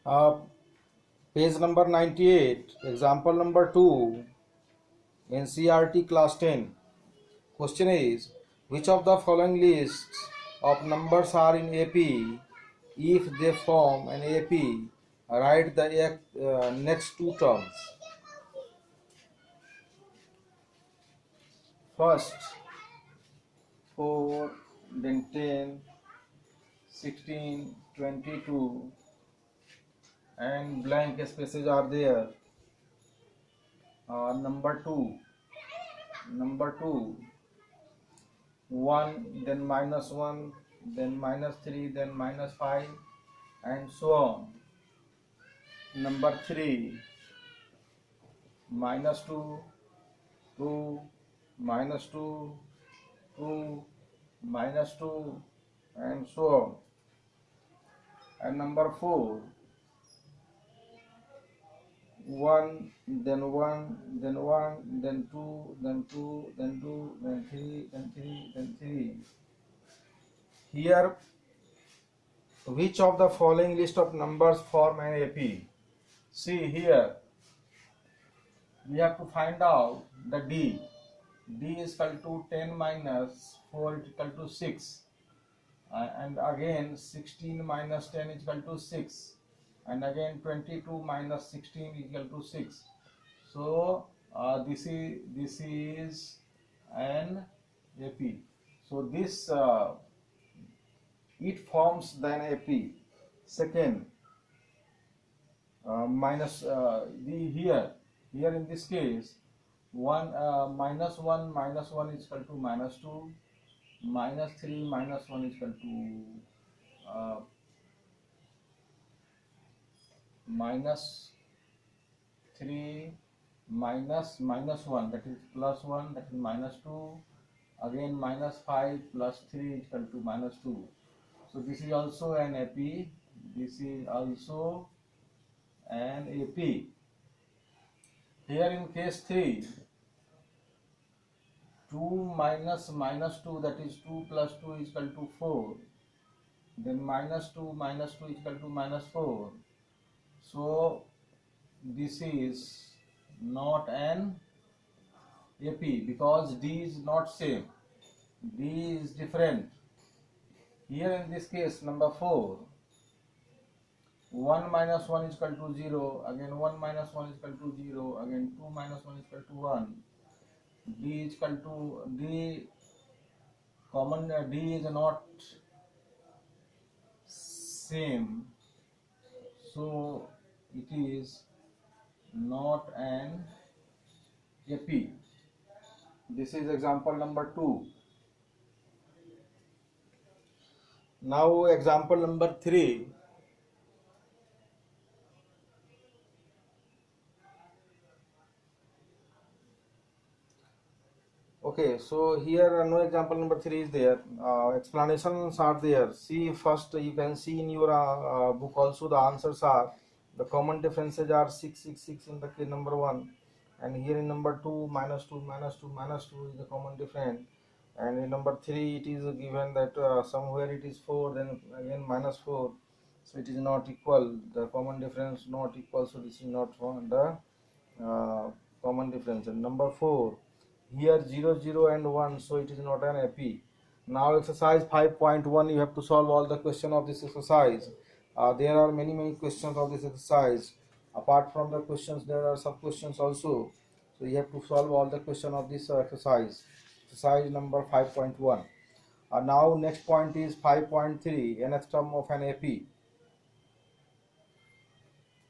Uh, Page number 98, example number 2, NCERT class 10. Question is, which of the following lists of numbers are in AP? If they form an AP, write the next two terms. First, 4, then 10, 16, 22, and blank spaces are there. Number two, 1, then -1, then -3, then -5, and so on. Number 3, -2, 2, -2, 2, -2, and so on. And number 4, 1, then 1, then 1, then 2, then 2, then 2, then 3, then 3, then 3. Here, which of the following list of numbers form an AP? See here, we have to find out the D. D is equal to 10 minus 4 is equal to 6. And again 16 minus 10 is equal to 6. And again 22 minus 16 is equal to 6. So this is an AP. So this it forms then AP. Second, minus the here in this case, 1 minus 1 is equal to -2, -3 minus 1 is equal to -3 minus -1, that is +1, that is -2, again -5 plus 3 is equal to -2. So this is also an AP. This is also an AP. Here in case 3, 2 minus -2, that is 2 plus 2 is equal to 4. Then -2 minus 2 is equal to -4. So this is not an AP because D is not same. D is different. Here in this case, number 4, 1 minus 1 is equal to 0, again 1 minus 1 is equal to 0, again 2 minus 1 is equal to 1. D is equal to D, common D is not same, so it is not an AP. This is example number 2. Now example number 3. Okay, so here no example number 3 is there. Explanations are there. See, first you can see in your book also the answers are, the common differences are 6, 6, 6 in the case number 1, and here in number 2, -2, -2, -2 is the common difference, and in number 3 it is given that somewhere it is 4, then again -4, so it is not equal, the common difference not equal, so this is not the common difference. And number 4, here 0, 0 and 1, so it is not an AP. Now exercise 5.1, you have to solve all the question of this exercise. There are many questions of this exercise. Apart from the questions, there are some questions also, so you have to solve all the question of this exercise number 5.1. Now next point is 5.3, nth term of an AP.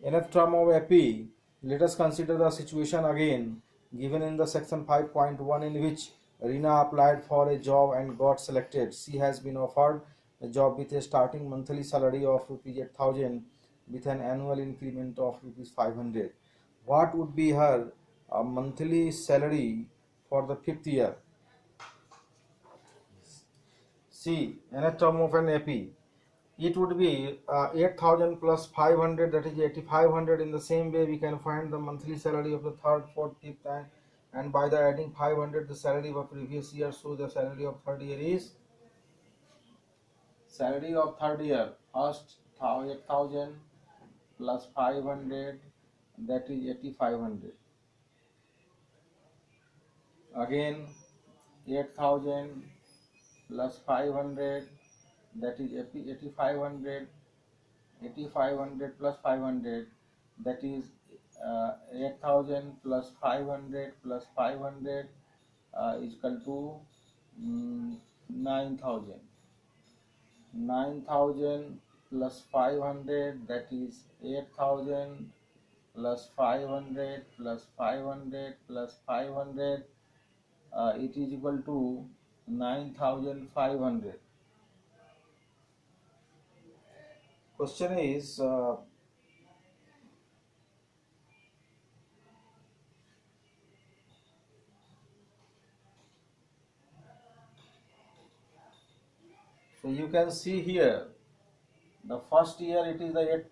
Nth term of AP, let us consider the situation again given in the section 5.1, in which Rina applied for a job and got selected. She has been offered a job with a starting monthly salary of rupees 8,000 with an annual increment of rupees 500. What would be her monthly salary for the 5th year? C. Nth term of an AP. It would be 8,000 plus 500, that is 8,500. In the same way, we can find the monthly salary of the 3rd, 4th, 5th, and by the adding 500 the salary of previous year. So the salary of 3rd year is, salary of 3rd year, first 8,000, plus 500, that is 8500. Again 8000 plus 500, that is 8500. 8500 plus 500, that is 8000 plus 500 plus 500 is equal to 9000. 9000 plus 500, that is 8000 plus 500 plus 500 plus 500, it is equal to 9500. Question is, so you can see here, the first year it is the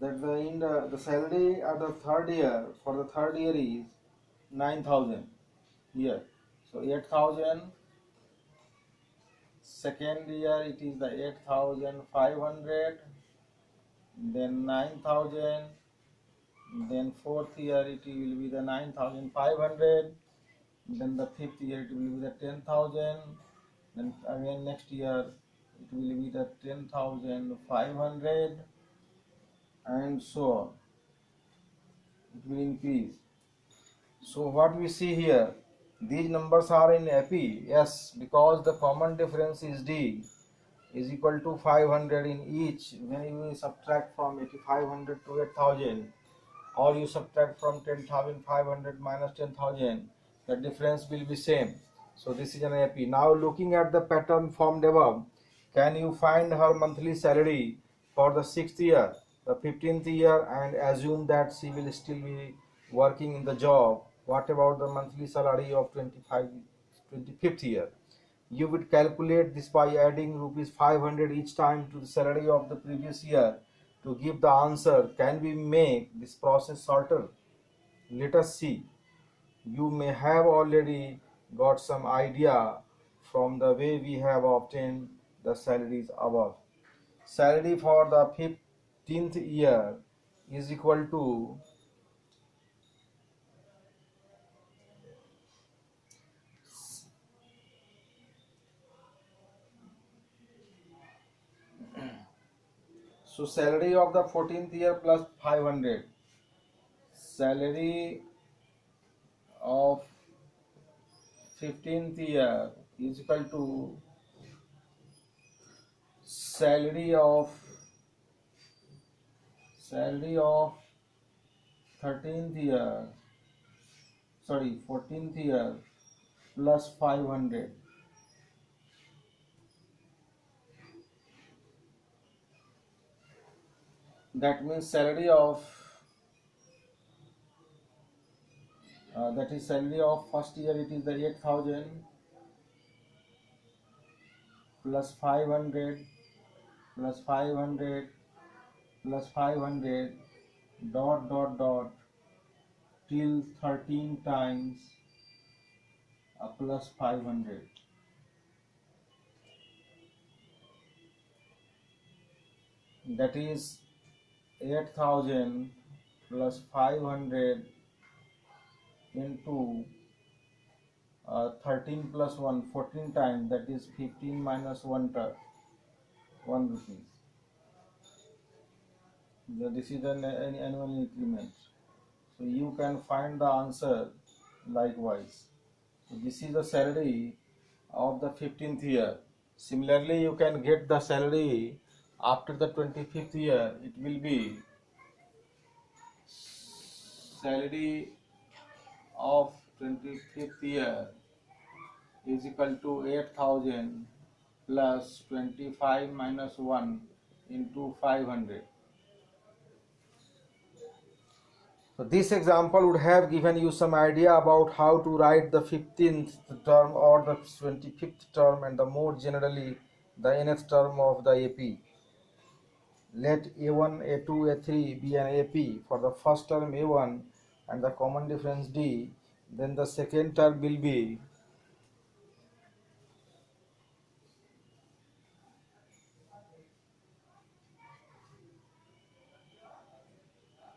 that the salary at the third year, for the third year is 9000 here. So 8000. Second year it is the 8500, then 9000, then fourth year it will be the 9500, then the fifth year it will be the 10000, then again next year it will be the 10500, and so on. It will increase. So what we see here, these numbers are in AP, yes, because the common difference is D is equal to 500 in each. When you subtract from 8500 to 8000, or you subtract from 10500 minus 10000, the difference will be same. So this is an AP. Now looking at the pattern formed above, can you find her monthly salary for the 6th year, the 15th year, and assume that she will still be working in the job? What about the monthly salary of 25th year? You would calculate this by adding rupees 500 each time to the salary of the previous year to give the answer. Can we make this process shorter? Let us see. You may have already got some idea from the way we have obtained the salaries above. Salary for the 15th year is equal to salary of the 14th year plus 500. Salary of 15th year is equal to salary of 13th year, sorry, 14th year plus 500. That means salary of that is salary of first year, it is the 8000 plus 500 plus 500 plus 500 dot dot dot till 13 times plus 500. That is 8000 plus 500 into 13 plus 1, 14 times, that is 15 minus 1 rupees. This is an annual increment. So you can find the answer likewise. So this is the salary of the 15th year. Similarly, you can get the salary after the 25th year. It will be salary of 25th year is equal to 8000 plus 25 minus 1 into 500. So this example would have given you some idea about how to write the 15th term or the 25th term, and the more generally the nth term of the AP. Let A1, A2, A3 be an AP. For the first term A1 and the common difference D, then the second term will be